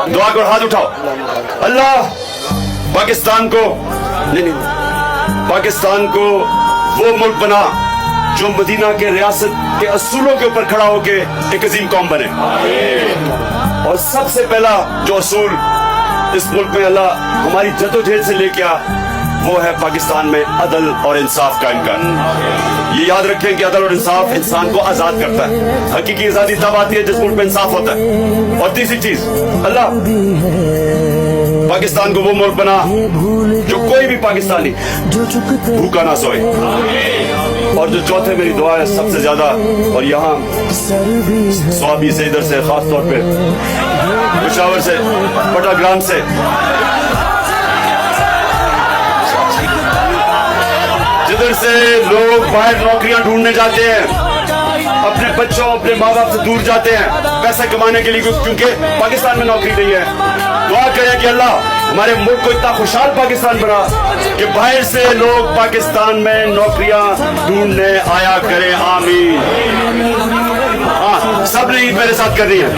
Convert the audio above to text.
दुआ करो, हाथ उठाओ। अल्लाह पाकिस्तान को पाकिस्तान को वो मुल्क बना जो मदीना के रियासत के असूलों के ऊपर खड़ा होके एक अजीम कौम बने। और सबसे पहला जो असूल इस मुल्क में अल्लाह हमारी जद्दोजहद से लेके आ, वो है पाकिस्तान में अदल और इंसाफ कायम करना। ये याद रखें कि अदल और इंसाफ इंसान को आजाद करता है। हकीकी आजादी तब आती है जिस मुल्क में इंसाफ होता है। और तीसरी चीज, अल्लाह पाकिस्तान को वो मुल्क बना जो कोई भी पाकिस्तानी भूखा ना सोए। और जो चौथे मेरी दुआ है सबसे ज्यादा, और यहाँ स्वाबी से इधर से खास तौर पे पेशावर से पटाग्राम से जिधर से लोग बाहर नौकरियां ढूंढने जाते हैं, अपने बच्चों अपने माँ बाप से दूर जाते हैं पैसा कमाने के लिए, क्योंकि पाकिस्तान में नौकरी नहीं है। दुआ करें कि अल्लाह हमारे मुल्क को इतना खुशहाल पाकिस्तान बना कि बाहर से लोग पाकिस्तान में नौकरियां ढूंढने आया करें। आमीन। हाँ, सब ने ईद मेरे साथ करनी है।